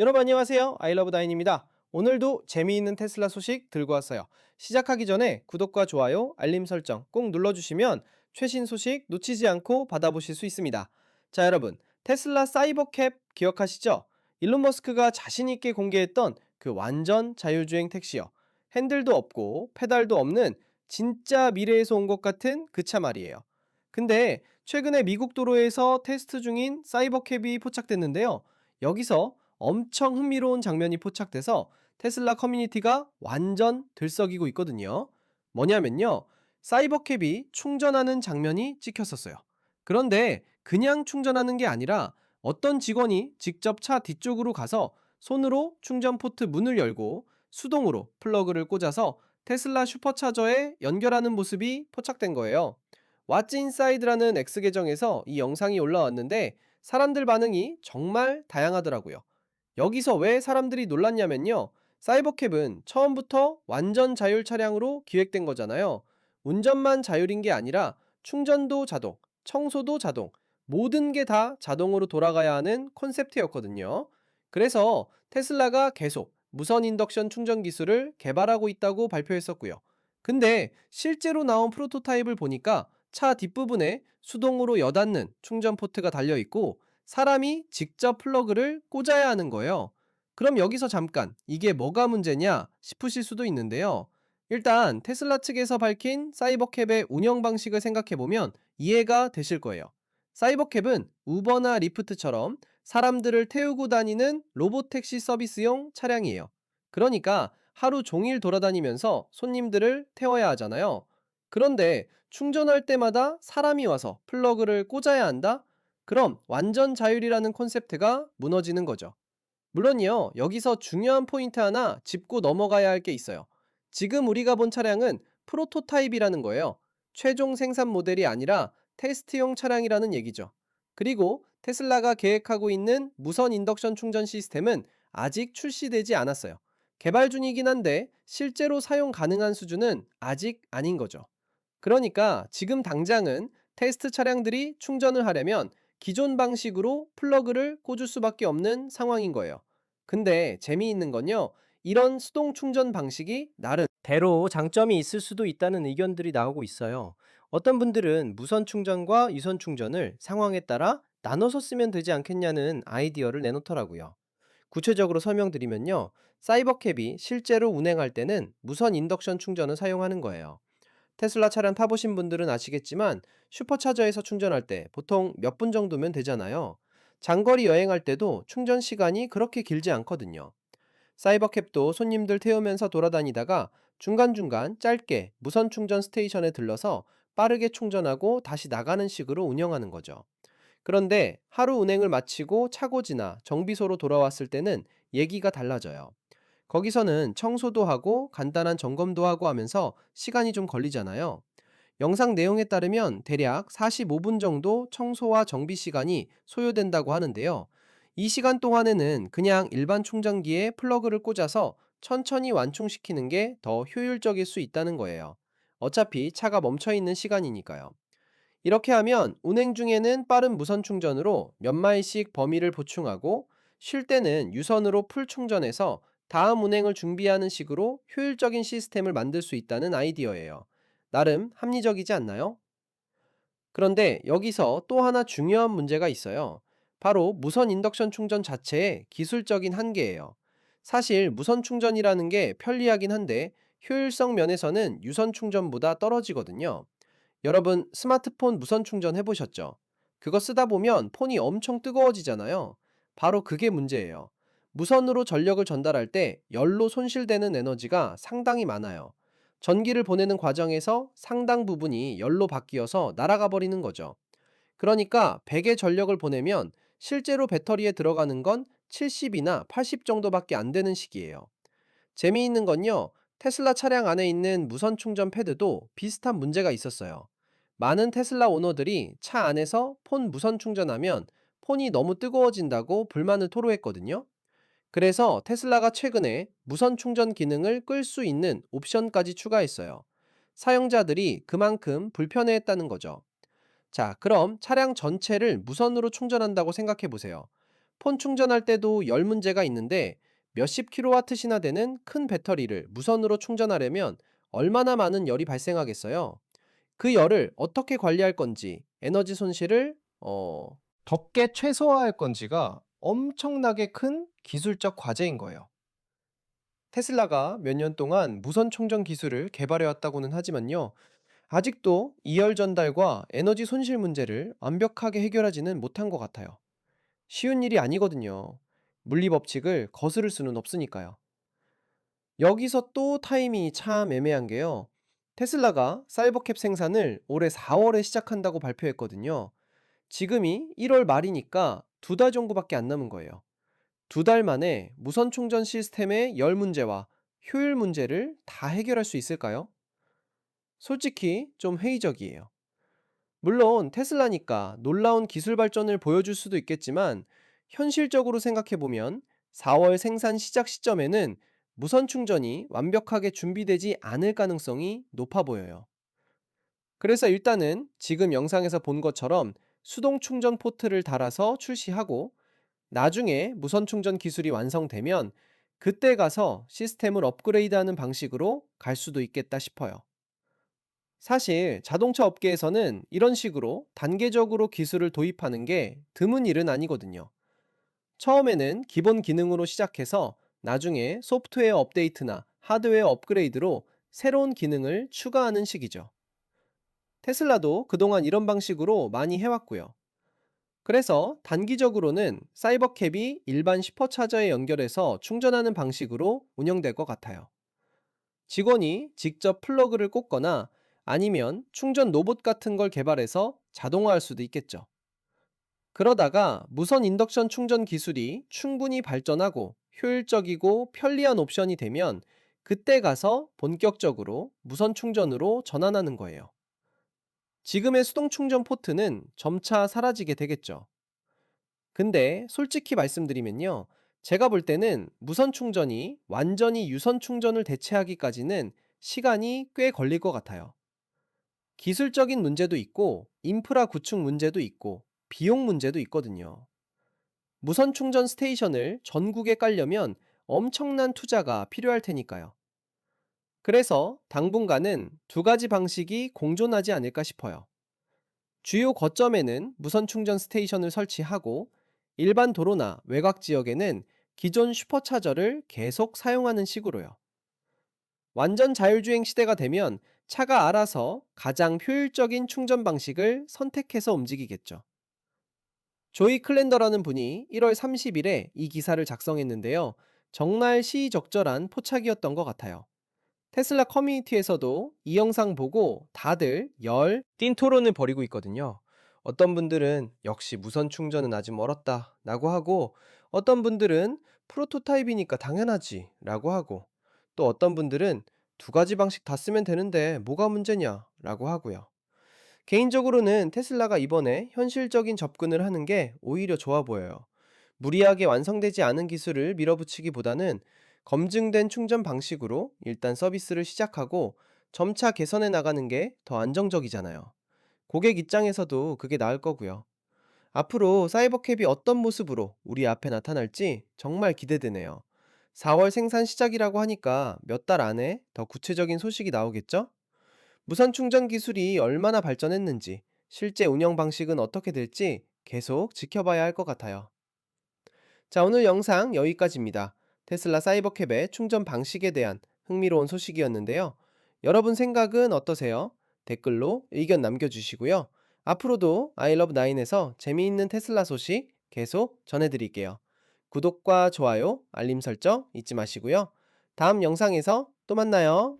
여러분 안녕하세요. 아이러브다인입니다. 오늘도 재미있는 테슬라 소식 들고 왔어요. 시작하기 전에 구독과 좋아요, 알림 설정 꼭 눌러주시면 최신 소식 놓치지 않고 받아보실 수 있습니다. 자, 여러분, 테슬라 사이버캡 기억하시죠? 일론 머스크가 자신있게 공개했던 그 완전 자율주행 택시요. 핸들도 없고 페달도 없는 진짜 미래에서 온 것 같은 그 차 말이에요. 근데 최근에 미국 도로에서 테스트 중인 사이버캡이 포착됐는데요. 여기서 엄청 흥미로운 장면이 포착돼서 테슬라 커뮤니티가 완전 들썩이고 있거든요. 뭐냐면요. 사이버캡이 충전하는 장면이 찍혔었어요. 그런데 그냥 충전하는 게 아니라 어떤 직원이 직접 차 뒤쪽으로 가서 손으로 충전 포트 문을 열고 수동으로 플러그를 꽂아서 테슬라 슈퍼차저에 연결하는 모습이 포착된 거예요. 왓츠 인사이드라는 X 계정에서 이 영상이 올라왔는데 사람들 반응이 정말 다양하더라고요. 여기서 왜 사람들이 놀랐냐면요. 사이버캡은 처음부터 완전 자율 차량으로 기획된 거잖아요. 운전만 자율인 게 아니라 충전도 자동, 청소도 자동, 모든 게 다 자동으로 돌아가야 하는 콘셉트였거든요. 그래서 테슬라가 계속 무선 인덕션 충전 기술을 개발하고 있다고 발표했었고요. 근데 실제로 나온 프로토타입을 보니까 차 뒷부분에 수동으로 여닫는 충전 포트가 달려 있고 사람이 직접 플러그를 꽂아야 하는 거예요. 그럼 여기서 잠깐 이게 뭐가 문제냐 싶으실 수도 있는데요. 일단 테슬라 측에서 밝힌 사이버캡의 운영 방식을 생각해 보면 이해가 되실 거예요. 사이버캡은 우버나 리프트처럼 사람들을 태우고 다니는 로봇 택시 서비스용 차량이에요. 그러니까 하루 종일 돌아다니면서 손님들을 태워야 하잖아요. 그런데 충전할 때마다 사람이 와서 플러그를 꽂아야 한다? 그럼 완전 자율이라는 콘셉트가 무너지는 거죠. 물론이요, 여기서 중요한 포인트 하나 짚고 넘어가야 할 게 있어요. 지금 우리가 본 차량은 프로토타입이라는 거예요. 최종 생산 모델이 아니라 테스트용 차량이라는 얘기죠. 그리고 테슬라가 계획하고 있는 무선 인덕션 충전 시스템은 아직 출시되지 않았어요. 개발 중이긴 한데 실제로 사용 가능한 수준은 아직 아닌 거죠. 그러니까 지금 당장은 테스트 차량들이 충전을 하려면 기존 방식으로 플러그를 꽂을 수밖에 없는 상황인 거예요. 근데 재미있는 건요, 이런 수동 충전 방식이 나름대로 장점이 있을 수도 있다는 의견들이 나오고 있어요. 어떤 분들은 무선 충전과 유선 충전을 상황에 따라 나눠서 쓰면 되지 않겠냐는 아이디어를 내놓더라고요. 구체적으로 설명드리면요, 사이버캡이 실제로 운행할 때는 무선 인덕션 충전을 사용하는 거예요. 테슬라 차량 타보신 분들은 아시겠지만 슈퍼차저에서 충전할 때 보통 몇 분 정도면 되잖아요. 장거리 여행할 때도 충전 시간이 그렇게 길지 않거든요. 사이버캡도 손님들 태우면서 돌아다니다가 중간중간 짧게 무선 충전 스테이션에 들러서 빠르게 충전하고 다시 나가는 식으로 운영하는 거죠. 그런데 하루 운행을 마치고 차고지나 정비소로 돌아왔을 때는 얘기가 달라져요. 거기서는 청소도 하고 간단한 점검도 하고 하면서 시간이 좀 걸리잖아요. 영상 내용에 따르면 대략 45분 정도 청소와 정비 시간이 소요된다고 하는데요. 이 시간 동안에는 그냥 일반 충전기에 플러그를 꽂아서 천천히 완충시키는 게 더 효율적일 수 있다는 거예요. 어차피 차가 멈춰 있는 시간이니까요. 이렇게 하면 운행 중에는 빠른 무선 충전으로 몇 마일씩 범위를 보충하고 쉴 때는 유선으로 풀 충전해서 다음 운행을 준비하는 식으로 효율적인 시스템을 만들 수 있다는 아이디어예요. 나름 합리적이지 않나요? 그런데 여기서 또 하나 중요한 문제가 있어요. 바로 무선 인덕션 충전 자체의 기술적인 한계예요. 사실 무선 충전이라는 게 편리하긴 한데 효율성 면에서는 유선 충전보다 떨어지거든요. 여러분 스마트폰 무선 충전 해보셨죠? 그거 쓰다 보면 폰이 엄청 뜨거워지잖아요. 바로 그게 문제예요. 무선으로 전력을 전달할 때 열로 손실되는 에너지가 상당히 많아요. 전기를 보내는 과정에서 상당 부분이 열로 바뀌어서 날아가 버리는 거죠. 그러니까 100의 전력을 보내면 실제로 배터리에 들어가는 건 70이나 80 정도밖에 안 되는 식이에요. 재미있는 건요, 테슬라 차량 안에 있는 무선 충전 패드도 비슷한 문제가 있었어요. 많은 테슬라 오너들이 차 안에서 폰 무선 충전하면 폰이 너무 뜨거워진다고 불만을 토로했거든요. 그래서 테슬라가 최근에 무선 충전 기능을 끌 수 있는 옵션까지 추가했어요. 사용자들이 그만큼 불편해했다는 거죠. 자, 그럼 차량 전체를 무선으로 충전한다고 생각해 보세요. 폰 충전할 때도 열 문제가 있는데 몇십 킬로와트시나 되는 큰 배터리를 무선으로 충전하려면 얼마나 많은 열이 발생하겠어요? 그 열을 어떻게 관리할 건지, 에너지 손실을 적게 최소화할 건지가 엄청나게 큰 기술적 과제인 거예요. 테슬라가 몇 년 동안 무선 충전 기술을 개발해 왔다고는 하지만요. 아직도 이열 전달과 에너지 손실 문제를 완벽하게 해결하지는 못한 것 같아요. 쉬운 일이 아니거든요. 물리 법칙을 거스를 수는 없으니까요. 여기서 또 타이밍이 참 애매한 게요. 테슬라가 사이버캡 생산을 올해 4월에 시작한다고 발표했거든요. 지금이 1월 말이니까 2달 정도밖에 안 남은 거예요. 2달 만에 무선 충전 시스템의 열 문제와 효율 문제를 다 해결할 수 있을까요? 솔직히 좀 회의적이에요. 물론 테슬라니까 놀라운 기술 발전을 보여줄 수도 있겠지만 현실적으로 생각해보면 4월 생산 시작 시점에는 무선 충전이 완벽하게 준비되지 않을 가능성이 높아 보여요. 그래서 일단은 지금 영상에서 본 것처럼 수동 충전 포트를 달아서 출시하고 나중에 무선 충전 기술이 완성되면 그때 가서 시스템을 업그레이드하는 방식으로 갈 수도 있겠다 싶어요. 사실 자동차 업계에서는 이런 식으로 단계적으로 기술을 도입하는 게 드문 일은 아니거든요. 처음에는 기본 기능으로 시작해서 나중에 소프트웨어 업데이트나 하드웨어 업그레이드로 새로운 기능을 추가하는 식이죠. 테슬라도 그동안 이런 방식으로 많이 해왔고요. 그래서 단기적으로는 사이버캡이 일반 슈퍼차저에 연결해서 충전하는 방식으로 운영될 것 같아요. 직원이 직접 플러그를 꽂거나 아니면 충전 로봇 같은 걸 개발해서 자동화할 수도 있겠죠. 그러다가 무선 인덕션 충전 기술이 충분히 발전하고 효율적이고 편리한 옵션이 되면 그때 가서 본격적으로 무선 충전으로 전환하는 거예요. 지금의 수동 충전 포트는 점차 사라지게 되겠죠. 근데 솔직히 말씀드리면요. 제가 볼 때는 무선 충전이 완전히 유선 충전을 대체하기까지는 시간이 꽤 걸릴 것 같아요. 기술적인 문제도 있고, 인프라 구축 문제도 있고, 비용 문제도 있거든요. 무선 충전 스테이션을 전국에 깔려면 엄청난 투자가 필요할 테니까요. 그래서 당분간은 두 가지 방식이 공존하지 않을까 싶어요. 주요 거점에는 무선 충전 스테이션을 설치하고 일반 도로나 외곽 지역에는 기존 슈퍼차저를 계속 사용하는 식으로요. 완전 자율주행 시대가 되면 차가 알아서 가장 효율적인 충전 방식을 선택해서 움직이겠죠. 조이 클렌더라는 분이 1월 30일에 이 기사를 작성했는데요. 정말 시의적절한 포착이었던 것 같아요. 테슬라 커뮤니티에서도 이 영상 보고 다들 띵 토론을 벌이고 있거든요. 어떤 분들은 역시 무선 충전은 아직 멀었다 라고 하고 어떤 분들은 프로토타입이니까 당연하지 라고 하고 또 어떤 분들은 두 가지 방식 다 쓰면 되는데 뭐가 문제냐 라고 하고요. 개인적으로는 테슬라가 이번에 현실적인 접근을 하는 게 오히려 좋아 보여요. 무리하게 완성되지 않은 기술을 밀어붙이기보다는 검증된 충전 방식으로 일단 서비스를 시작하고 점차 개선해 나가는 게 더 안정적이잖아요. 고객 입장에서도 그게 나을 거고요. 앞으로 사이버캡이 어떤 모습으로 우리 앞에 나타날지 정말 기대되네요. 4월 생산 시작이라고 하니까 몇 달 안에 더 구체적인 소식이 나오겠죠? 무선 충전 기술이 얼마나 발전했는지, 실제 운영 방식은 어떻게 될지 계속 지켜봐야 할 것 같아요. 자, 오늘 영상 여기까지입니다. 테슬라 사이버캡의 충전 방식에 대한 흥미로운 소식이었는데요. 여러분 생각은 어떠세요? 댓글로 의견 남겨주시고요. 앞으로도 아이러브9에서 재미있는 테슬라 소식 계속 전해드릴게요. 구독과 좋아요, 알림 설정 잊지 마시고요. 다음 영상에서 또 만나요.